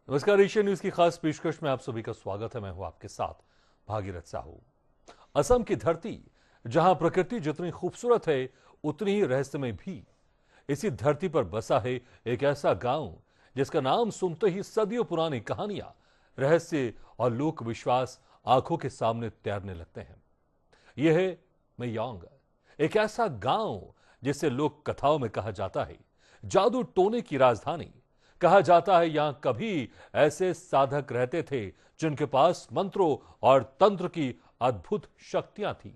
नमस्कार। Asia news की खास पेशकश में आप सभी का स्वागत है। मैं हूं आपके साथ भागीरथ साहू। असम की धरती, जहां प्रकृति जितनी खूबसूरत है उतनी ही रहस्यमय भी। इसी धरती पर बसा है एक ऐसा गांव जिसका नाम सुनते ही सदियों पुरानी कहानियां, रहस्य और लोक विश्वास आंखों के सामने तैरने लगते हैं। यह है मेयांग, एक ऐसा गांव जिसे लोक कथाओं में कहा जाता है जादू टोने की राजधानी। कहा जाता है यहां कभी ऐसे साधक रहते थे जिनके पास मंत्रों और तंत्र की अद्भुत शक्तियां थी।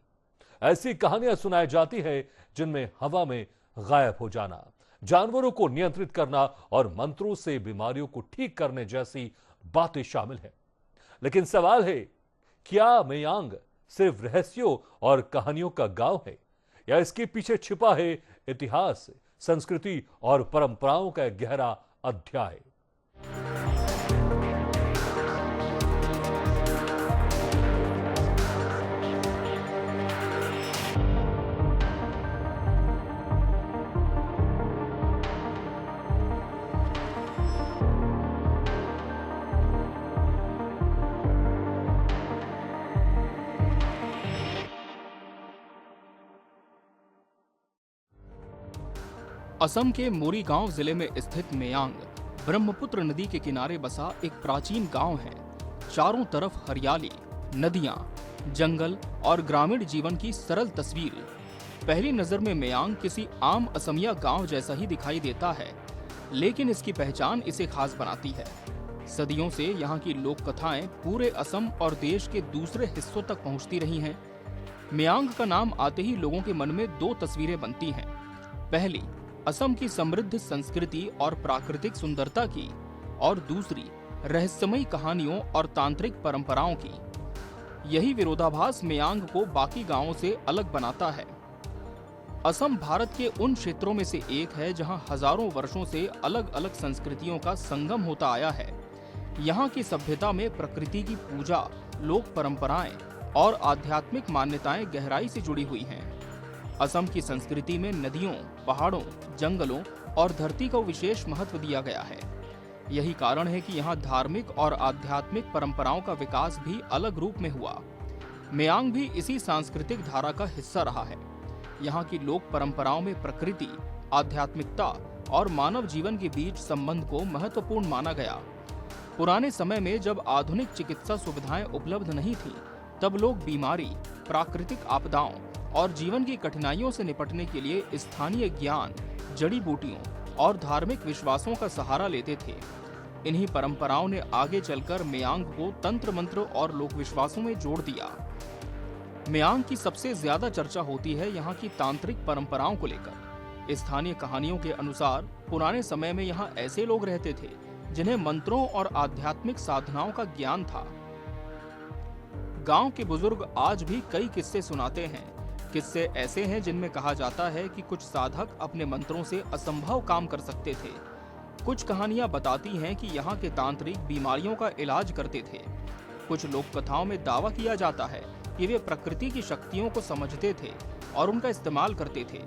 ऐसी कहानियां सुनाई जाती है जिनमें हवा में गायब हो जाना, जानवरों को नियंत्रित करना और मंत्रों से बीमारियों को ठीक करने जैसी बातें शामिल हैं। लेकिन सवाल है, क्या मेयांग सिर्फ रहस्यों और कहानियों का गांव है, या इसके पीछे छिपा है इतिहास, संस्कृति और परंपराओं का एक गहरा अध्याय। असम के मोरीगांव जिले में स्थित मेयांग ब्रह्मपुत्र नदी के किनारे बसा एक प्राचीन गांव है। चारों तरफ हरियाली, नदियां, जंगल और ग्रामीण जीवन की सरल तस्वीर। पहली नजर में मेयांग किसी आम असमिया गांव जैसा ही दिखाई देता है, लेकिन इसकी पहचान इसे खास बनाती है। सदियों से यहाँ की लोक कथाएं पूरे असम और देश के दूसरे हिस्सों तक पहुँचती रही हैं। मेयांग का नाम आते ही लोगों के मन में दो तस्वीरें बनती हैं। पहली, असम की समृद्ध संस्कृति और प्राकृतिक सुंदरता की, और दूसरी रहस्यमयी कहानियों और तांत्रिक परंपराओं की। यही विरोधाभास मेयांग को बाकी गांवों से अलग बनाता है। असम भारत के उन क्षेत्रों में से एक है जहां हजारों वर्षों से अलग अलग संस्कृतियों का संगम होता आया है। यहाँ की सभ्यता में प्रकृति की पूजा, लोक परंपराएं और आध्यात्मिक मान्यताएं गहराई से जुड़ी हुई हैं। असम की संस्कृति में नदियों, पहाड़ों, जंगलों और धरती को विशेष महत्व दिया गया है। यही कारण है कि यहाँ धार्मिक और आध्यात्मिक परंपराओं का विकास भी अलग रूप में हुआ। मेयांग भी इसी सांस्कृतिक धारा का हिस्सा रहा है। यहाँ की लोक परंपराओं में प्रकृति, आध्यात्मिकता और मानव जीवन के बीच संबंध को महत्वपूर्ण माना गया। पुराने समय में जब आधुनिक चिकित्सा सुविधाएं उपलब्ध नहीं थी, तब लोग बीमारी, प्राकृतिक आपदाओं और जीवन की कठिनाइयों से निपटने के लिए स्थानीय ज्ञान, जड़ी बूटियों और धार्मिक विश्वासों का सहारा लेते थे। इन्हीं परंपराओं ने आगे चलकर मेयांग को तंत्र मंत्र और लोक विश्वासों में जोड़ दिया। मेयांग की सबसे ज्यादा चर्चा होती है यहाँ की तांत्रिक परंपराओं को लेकर। स्थानीय कहानियों के अनुसार पुराने समय में यहाँ ऐसे लोग रहते थे जिन्हें मंत्रों और आध्यात्मिक साधनाओं का ज्ञान था। गांव के बुजुर्ग आज भी कई किस्से सुनाते हैं। किस्से ऐसे हैं जिनमें कहा जाता है कि कुछ साधक अपने मंत्रों से असंभव काम कर सकते थे। कुछ कहानियां बताती हैं कि यहाँ के तांत्रिक बीमारियों का इलाज करते थे। कुछ लोक कथाओं में दावा किया जाता है कि वे प्रकृति की शक्तियों को समझते थे और उनका इस्तेमाल करते थे।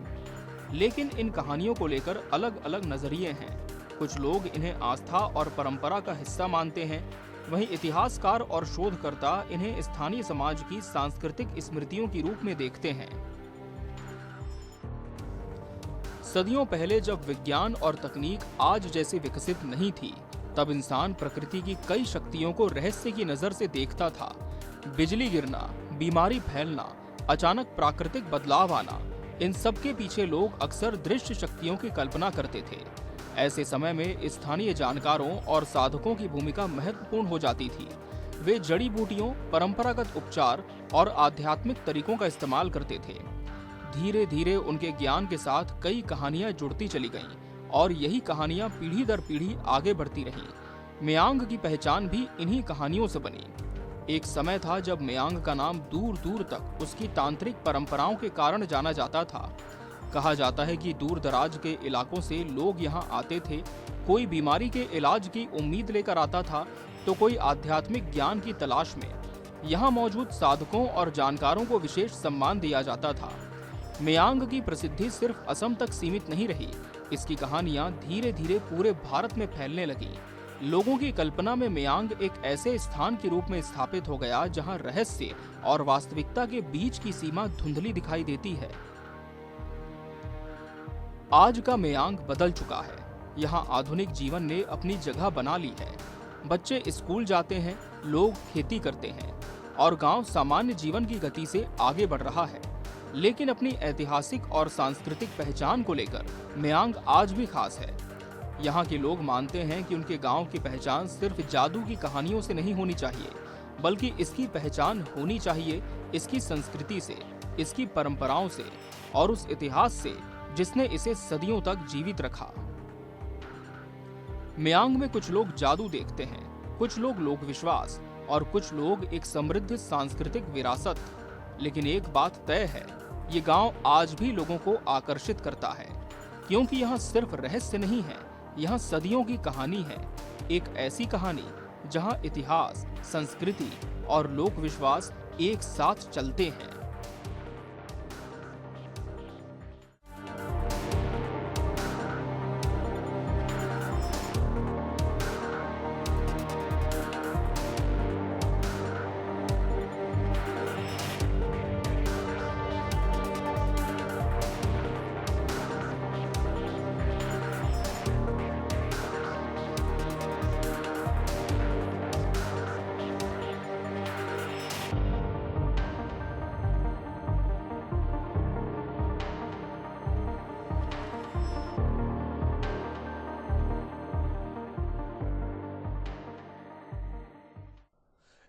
लेकिन इन कहानियों को लेकर अलग अलग नजरिए हैं। कुछ लोग इन्हें आस्था और परंपरा का हिस्सा मानते हैं, वहीं इतिहासकार और शोधकर्ता इन्हें स्थानीय समाज की सांस्कृतिक स्मृतियों के रूप में देखते हैं। सदियों पहले जब विज्ञान और तकनीक आज जैसे विकसित नहीं थी, तब इंसान प्रकृति की कई शक्तियों को रहस्य की नजर से देखता था। बिजली गिरना, बीमारी फैलना, अचानक प्राकृतिक बदलाव आना, इन सब के पीछे लोग अक्सर दृश्य शक्तियों की कल्पना करते थे। ऐसे समय में स्थानीय जानकारों और साधकों की भूमिका महत्वपूर्ण हो जाती थी। वे जड़ी बूटियों, परंपरागत उपचार और आध्यात्मिक तरीकों का इस्तेमाल करते थे। धीरे धीरे उनके ज्ञान के साथ कई कहानियां जुड़ती चली गईं और यही कहानियां पीढ़ी दर पीढ़ी आगे बढ़ती रहीं। मेयांग की पहचान भी इन्हीं कहानियों से बनी। एक समय था जब मेयांग का नाम दूर दूर तक उसकी तांत्रिक परंपराओं के कारण जाना जाता था। कहा जाता है कि दूर दराज के इलाकों से लोग यहाँ आते थे। कोई बीमारी के इलाज की उम्मीद लेकर आता था, तो कोई आध्यात्मिक ज्ञान की तलाश में। यहाँ मौजूद साधकों और जानकारों को विशेष सम्मान दिया जाता था। मेयांग की प्रसिद्धि सिर्फ असम तक सीमित नहीं रही। इसकी कहानियां धीरे धीरे पूरे भारत में फैलने लगी। लोगों की कल्पना में मियांग एक ऐसे स्थान के रूप में स्थापित हो गया जहां रहस्य और वास्तविकता के बीच की सीमा धुंधली दिखाई देती है। आज का मियांग बदल चुका है। यहां आधुनिक जीवन ने अपनी जगह बना ली है। बच्चे स्कूल जाते हैं, लोग खेती करते हैं और गांव सामान्य जीवन की गति से आगे बढ़ रहा है। लेकिन अपनी ऐतिहासिक और सांस्कृतिक पहचान को लेकर मियांग आज भी खास है। यहाँ के लोग मानते हैं कि उनके गांव की पहचान सिर्फ जादू की कहानियों से नहीं होनी चाहिए, बल्कि इसकी पहचान होनी चाहिए इसकी संस्कृति से, इसकी परंपराओं से और उस इतिहास से जिसने इसे सदियों तक जीवित रखा। मियांग में कुछ लोग जादू देखते हैं, कुछ लोग लोक विश्वास और कुछ लोग एक समृद्ध सांस्कृतिक विरासत। लेकिन एक बात तय है, ये गांव आज भी लोगों को आकर्षित करता है, क्योंकि यहाँ सिर्फ रहस्य नहीं है, यहाँ सदियों की कहानी है। एक ऐसी कहानी जहाँ इतिहास, संस्कृति और लोक विश्वास एक साथ चलते हैं।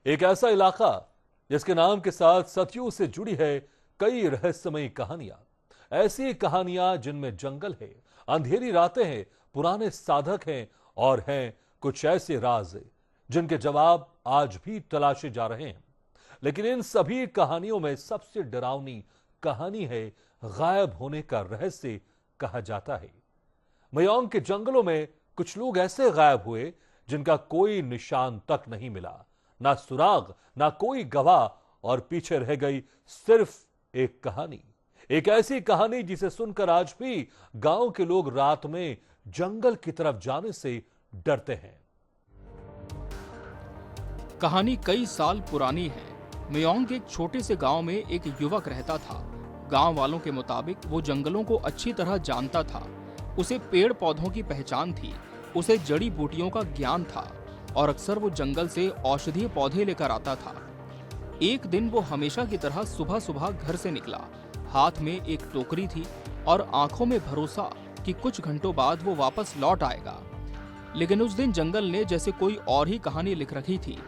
एक ऐसा इलाका जिसके नाम के साथ सदियों से जुड़ी है कई रहस्यमयी कहानियां। ऐसी कहानियां जिनमें जंगल है, अंधेरी रातें हैं, पुराने साधक हैं और हैं कुछ ऐसे राज जिनके जवाब आज भी तलाशे जा रहे हैं। लेकिन इन सभी कहानियों में सबसे डरावनी कहानी है गायब होने का रहस्य। कहा जाता है मयांग के जंगलों में कुछ लोग ऐसे गायब हुए जिनका कोई निशान तक नहीं मिला, ना सुराग, ना कोई गवाह, और पीछे रह गई सिर्फ एक कहानी। एक ऐसी कहानी जिसे सुनकर आज भी गांव के लोग रात में जंगल की तरफ जाने से डरते हैं। कहानी कई साल पुरानी है। मियांग के एक छोटे से गांव में एक युवक रहता था। गांव वालों के मुताबिक वो जंगलों को अच्छी तरह जानता था। उसे पेड़ पौधों की पहचान थी, उसे जड़ी बूटियों का ज्ञान था और अक्सर वो जंगल से औषधीय पौधे लेकर आता था। एक दिन वो हमेशा की तरह सुबह सुबह घर से निकला। हाथ में एक टोकरी थी और आंखों में भरोसा कि कुछ घंटों बाद वो वापस लौट आएगा। लेकिन उस दिन जंगल ने जैसे कोई और ही कहानी लिख रखी थी।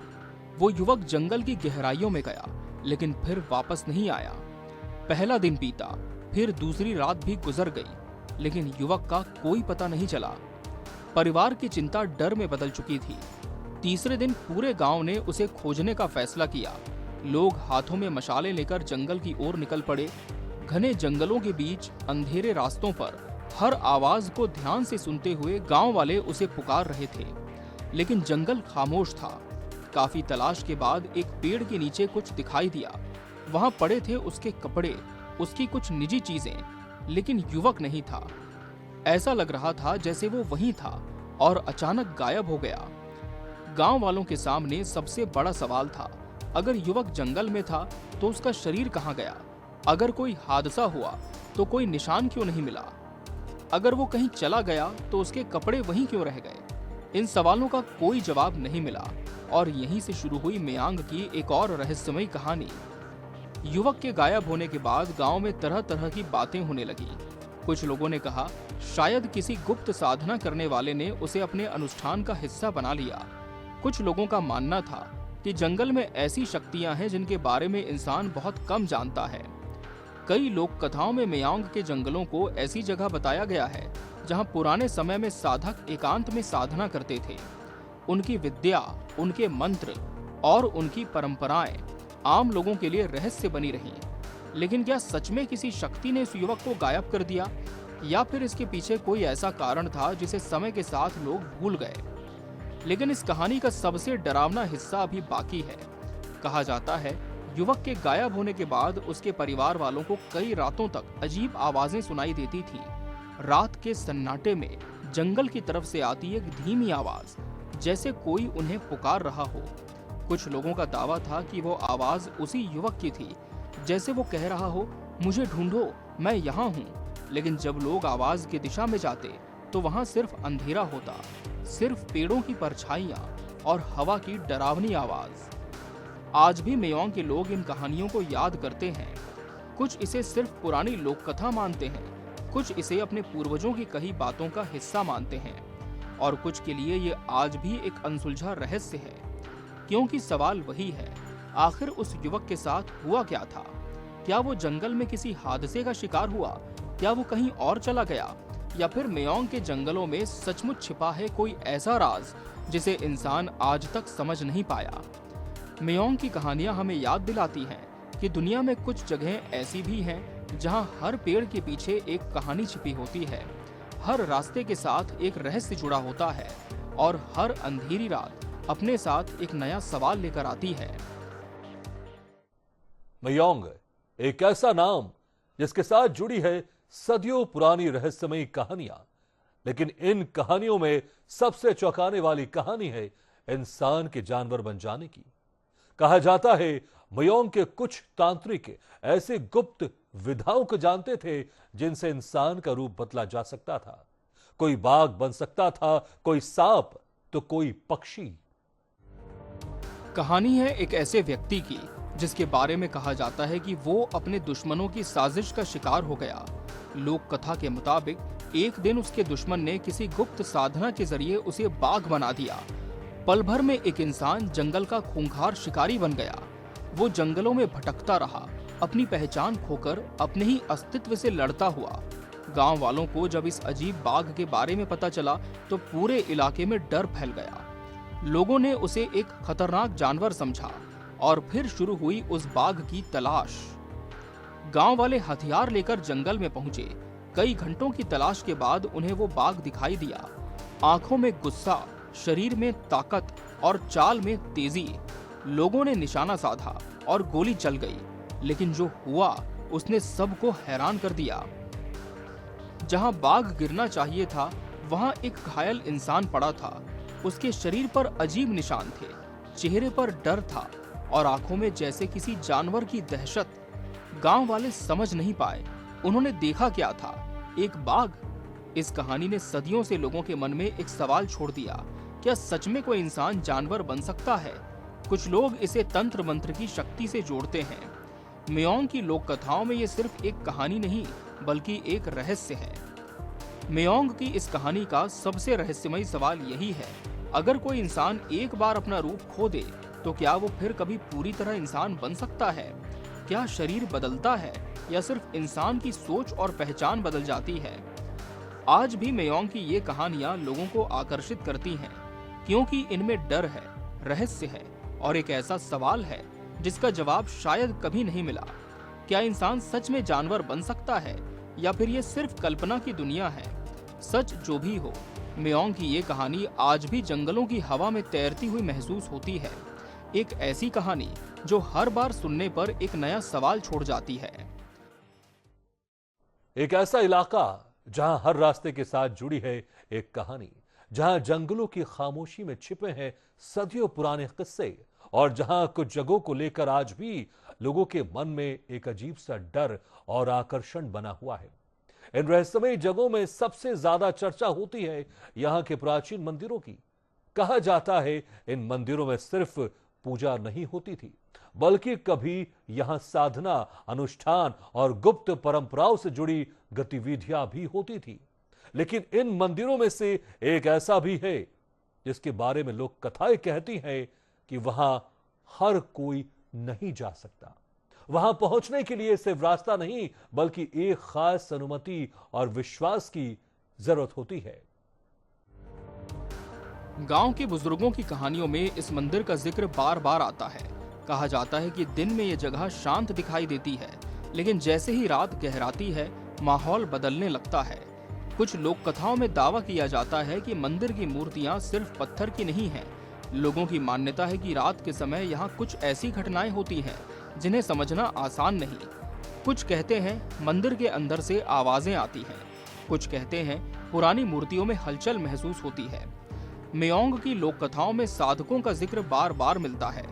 वो युवक जंगल की गहराइयों में गया, लेकिन फिर वापस नहीं आया। पहला दिन बीता, फिर दूसरी रात भी गुजर गई, लेकिन युवक का कोई पता नहीं चला। परिवार की चिंता डर में बदल चुकी थी। तीसरे दिन पूरे गांव ने उसे खोजने का फैसला किया। लोग हाथों में मशालें लेकर जंगल की ओर निकल पड़े। घने जंगलों के बीच अंधेरे रास्तों पर हर आवाज को ध्यान से सुनते हुए गांव वाले उसे पुकार रहे थे, लेकिन जंगल खामोश था। काफी तलाश के बाद एक पेड़ के नीचे कुछ दिखाई दिया। वहां पड़े थे उसके कपड़े, उसकी कुछ निजी चीजें, लेकिन युवक नहीं था। ऐसा लग रहा था जैसे वो वहीं था और अचानक गायब हो गया। गांव वालों के सामने सबसे बड़ा सवाल था, अगर युवक जंगल में था तो उसका शरीर कहाँ गया? अगर कोई हादसा हुआ तो कोई निशान क्यों नहीं मिला? अगर वो कहीं चला गया तो उसके कपड़े वहीं क्यों रह गए? इन सवालों का कोई जवाब नहीं मिला और यहीं से शुरू हुई मियांग की एक और रहस्यमयी कहानी। युवक के गायब होने के बाद गांव में तरह तरह की बातें होने लगी। कुछ लोगों ने कहा शायद किसी गुप्त साधना करने वाले ने उसे अपने अनुष्ठान का हिस्सा बना लिया। कुछ लोगों का मानना था कि जंगल में ऐसी शक्तियां हैं जिनके बारे में इंसान बहुत कम जानता है। कई लोक कथाओं में मियांग के जंगलों को ऐसी जगह बताया गया है जहां पुराने समय में साधक एकांत में साधना करते थे। उनकी विद्या, उनके मंत्र और उनकी परंपराएं आम लोगों के लिए रहस्य बनी रही। लेकिन क्या सच में किसी शक्ति ने इस युवक को गायब कर दिया, या फिर इसके पीछे कोई ऐसा कारण था जिसे समय के साथ लोग भूल गए? लेकिन इस कहानी का सबसे डरावना हिस्सा अभी बाकी है। कहा जाता है युवक के गायब होने के बाद उसके परिवार वालों को कई रातों तक अजीब आवाजें सुनाई देती थी। रात के सन्नाटे में जंगल की तरफ से आती एक धीमी आवाज जैसे कोई उन्हें पुकार रहा हो। कुछ लोगों का दावा था कि वो आवाज उसी युवक की थी, जैसे वो कह रहा हो, मुझे ढूंढो, मैं यहाँ हूँ। लेकिन जब लोग आवाज की दिशा में जाते तो वहाँ सिर्फ अंधेरा होता, सिर्फ पेड़ों की परछाइयाँ और हवा की डरावनी आवाज। आज भी मेयोंग के लोग इन कहानियों को याद करते हैं। कुछ इसे सिर्फ पुरानी लोक कथा मानते हैं, कुछ इसे अपने पूर्वजों की कही बातों का हिस्सा मानते हैं, और कुछ के लिए ये आज भी एक अनसुलझा रहस्य है। क्योंकि सवाल वही है, आखिर उस युवक के साथ हुआ क्या था? क्या वो जंगल में किसी हादसे का शिकार हुआ? क्या वो कहीं और चला गया? या फिर मेयोंग के जंगलों में सचमुच छिपा है कोई ऐसा राज जिसे इंसान आज तक समझ नहीं पाया? मेयोंग की कहानियां हमें याद दिलाती हैं कि दुनिया में कुछ जगहें ऐसी भी हैं जहां हर पेड़ के पीछे एक कहानी छिपी होती है, हर रास्ते के साथ एक रहस्य जुड़ा होता है, और हर अंधेरी रात अपने साथ एक नया सवाल लेकर आती है। मेयोंग एक ऐसा नाम जिसके साथ जुड़ी है सदियों पुरानी रहस्यमयी कहानियां, लेकिन इन कहानियों में सबसे चौंकाने वाली कहानी है इंसान के जानवर बन जाने की। कहा जाता है मेयोंग के कुछ तांत्रिक ऐसे गुप्त विधाओं को जानते थे जिनसे इंसान का रूप बदला जा सकता था। कोई बाघ बन सकता था, कोई सांप तो कोई पक्षी। कहानी है एक ऐसे व्यक्ति की जिसके बारे में कहा जाता है कि वो अपने दुश्मनों की साजिश का शिकार हो गया। लोक कथा के मुताबिक एक दिन उसके दुश्मन ने किसी गुप्त साधना के जरिए उसे बाघ बना दिया। पल भर में एक इंसान जंगल का खूंखार शिकारी बन गया। वो जंगलों में भटकता रहा, अपनी पहचान खोकर अपने ही अस्तित्व से लड़ता हुआ। गांव वालों को जब इस अजीब बाघ के बारे में पता चला तो पूरे इलाके में डर फैल गया। लोगों ने उसे एक खतरनाक जानवर समझा और फिर शुरू हुई उस बाघ की तलाश। गांव वाले हथियार लेकर जंगल में पहुंचे। कई घंटों की तलाश के बाद उन्हें वो बाघ दिखाई दिया। आंखों में गुस्सा, शरीर में ताकत और चाल में तेजी। लोगों ने निशाना साधा और गोली चल गई, लेकिन जो हुआ उसने सबको हैरान कर दिया। जहां बाघ गिरना चाहिए था, वहां एक घायल इंसान पड़ा था। उसके शरीर पर अजीब निशान थे, चेहरे पर डर था और आंखों में जैसे किसी जानवर की दहशत। गांव वाले समझ नहीं पाए उन्होंने देखा क्या था, एक बाघ? इस कहानी ने सदियों से लोगों के मन में एक सवाल छोड़ दिया, क्या सच में कोई इंसान जानवर बन सकता है? कुछ लोग इसे तंत्र मंत्र की शक्ति से जोड़ते हैं। मेयोंग की लोक कथाओं में ये सिर्फ एक कहानी नहीं बल्कि एक रहस्य है। मेयोंग की इस कहानी का सबसे रहस्यमयी सवाल यही है, अगर कोई इंसान एक बार अपना रूप खो दे तो क्या वो फिर कभी पूरी तरह इंसान बन सकता है? क्या शरीर बदलता है या सिर्फ इंसान की सोच और पहचान बदल जाती है? आज भी मेयोंग की ये कहानियां लोगों को आकर्षित करती हैं, क्योंकि इनमें डर है, रहस्य है और एक ऐसा सवाल है जिसका जवाब शायद कभी नहीं मिला। क्या इंसान सच में जानवर बन सकता है या फिर ये सिर्फ कल्पना की दुनिया है? सच जो भी हो, मेयोंग की ये कहानी आज भी जंगलों की हवा में तैरती हुई महसूस होती है। एक ऐसी कहानी जो हर बार सुनने पर एक नया सवाल छोड़ जाती है। एक ऐसा इलाका जहां हर रास्ते के साथ जुड़ी है एक कहानी, जहां जंगलों की खामोशी में छिपे हैं सदियों पुराने किस्से, और जहां कुछ जगहों को लेकर आज भी लोगों के मन में एक अजीब सा डर और आकर्षण बना हुआ है। इन रहस्यमयी जगहों में सबसे ज्यादा चर्चा होती है यहां के प्राचीन मंदिरों की। कहा जाता है इन मंदिरों में सिर्फ पूजा नहीं होती थी, बल्कि कभी यहां साधना, अनुष्ठान और गुप्त परंपराओं से जुड़ी गतिविधियां भी होती थी। लेकिन इन मंदिरों में से एक ऐसा भी है जिसके बारे में लोक कथाएं कहती हैं कि वहां हर कोई नहीं जा सकता। वहां पहुंचने के लिए सिर्फ रास्ता नहीं बल्कि एक खास अनुमति और विश्वास की जरूरत होती है। गांव के बुजुर्गों की कहानियों में इस मंदिर का जिक्र बार बार आता है। कहा जाता है कि दिन में ये जगह शांत दिखाई देती है, लेकिन जैसे ही रात गहराती है माहौल बदलने लगता है। कुछ लोक कथाओं में दावा किया जाता है कि मंदिर की मूर्तियां सिर्फ पत्थर की नहीं हैं। लोगों की मान्यता है कि रात के समय यहाँ कुछ ऐसी घटनाएं होती हैं जिन्हें समझना आसान नहीं। कुछ कहते हैं मंदिर के अंदर से आवाजें आती हैं, कुछ कहते हैं पुरानी मूर्तियों में हलचल महसूस होती है। मेयोंग की लोक कथाओं में साधकों का जिक्र बार बार मिलता है।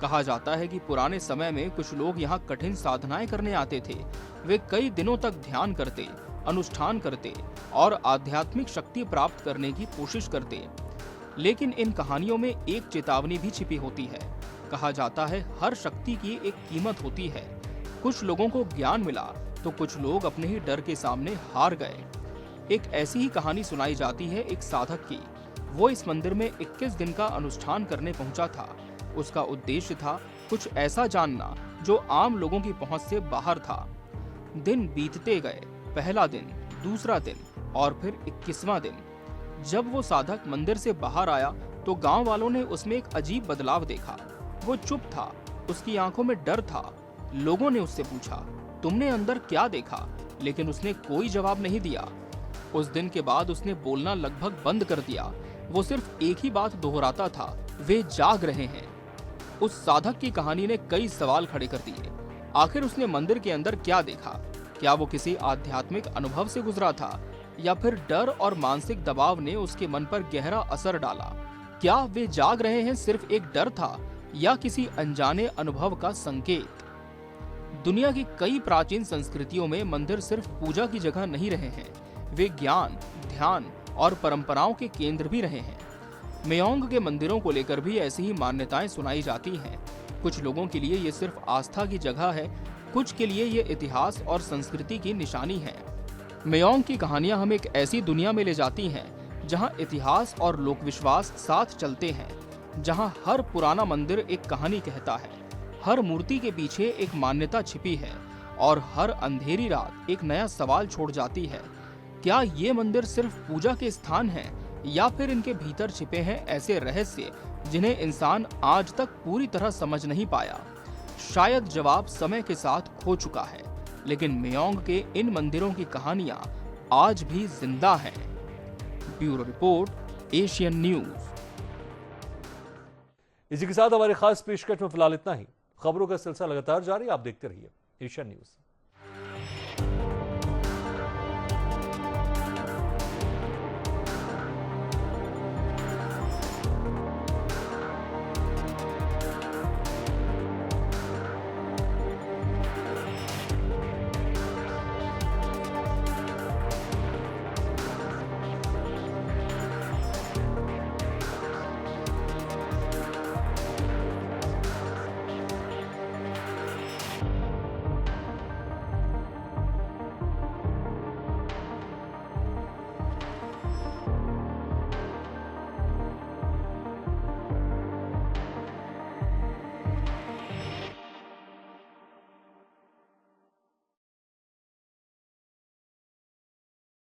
कहा जाता है कि पुराने समय में कुछ लोग यहाँ कठिन साधनाएं करने आते थे। वे कई दिनों तक ध्यान करते, अनुष्ठान करते और आध्यात्मिक शक्ति प्राप्त करने की कोशिश करते। लेकिन इन कहानियों में एक चेतावनी भी छिपी होती है। कहा जाता है हर शक्ति की एक कीमत होती है। कुछ लोगों को ज्ञान मिला तो कुछ लोग अपने ही डर के सामने हार गए। एक ऐसी ही कहानी सुनाई जाती है एक साधक की। वो इस मंदिर में 21 दिन का अनुष्ठान करने पहुंचा था। उसका उद्देश्य था कुछ ऐसा जानना जो आम लोगों की पहुंच से बाहर था। दिन बीतते गए, पहला दिन, दूसरा दिन और फिर 21वां दिन। जब वो साधक मंदिर से बाहर आया तो गांव वालों ने उसमें एक अजीब बदलाव देखा। वो चुप था, उसकी आंखों में डर था। लोगों ने उससे पूछा, तुमने अंदर क्या देखा? लेकिन उसने कोई जवाब नहीं दिया। उस दिन के बाद उसने बोलना लगभग बंद कर दिया। वो सिर्फ एक ही बात दोहराता था, वे जाग रहे हैं। उस साधक की कहानी ने कई सवाल खड़े कर दिए। आखिर उसने मंदिर के अंदर क्या देखा? क्या वो किसी आध्यात्मिक अनुभव से गुजरा था या फिर डर और मानसिक दबाव ने उसके मन पर गहरा असर डाला? क्या वे जाग रहे हैं सिर्फ एक डर था या किसी अनजाने अनुभव का संकेत? दुनिया की कई प्राचीन संस्कृतियों में मंदिर सिर्फ पूजा की जगह नहीं रहे हैं, वे ज्ञान, ध्यान और परंपराओं के केंद्र भी रहे हैं। मेयोंग के मंदिरों को लेकर भी ऐसी ही मान्यताएं सुनाई जाती हैं। कुछ लोगों के लिए ये सिर्फ आस्था की जगह है, कुछ के लिए ये इतिहास और संस्कृति की निशानी है। मेयोंग की कहानियां हमें एक ऐसी दुनिया में ले जाती हैं जहां इतिहास और लोक विश्वास साथ चलते हैं, जहां हर पुराना मंदिर एक कहानी कहता है, हर मूर्ति के पीछे एक मान्यता छिपी है और हर अंधेरी रात एक नया सवाल छोड़ जाती है। क्या ये मंदिर सिर्फ पूजा के स्थान हैं या फिर इनके भीतर छिपे हैं ऐसे रहस्य जिन्हें इंसान आज तक पूरी तरह समझ नहीं पाया? शायद जवाब समय के साथ खो चुका है, लेकिन मेयोंग के इन मंदिरों की कहानियां आज भी जिंदा हैं। Bureau report, Asian news. इसी के साथ हमारे खास पेशकश में फिलहाल इतना ही। खबरों का सिलसिला लगातार जारी, आप देखते रहिए एशियन न्यूज।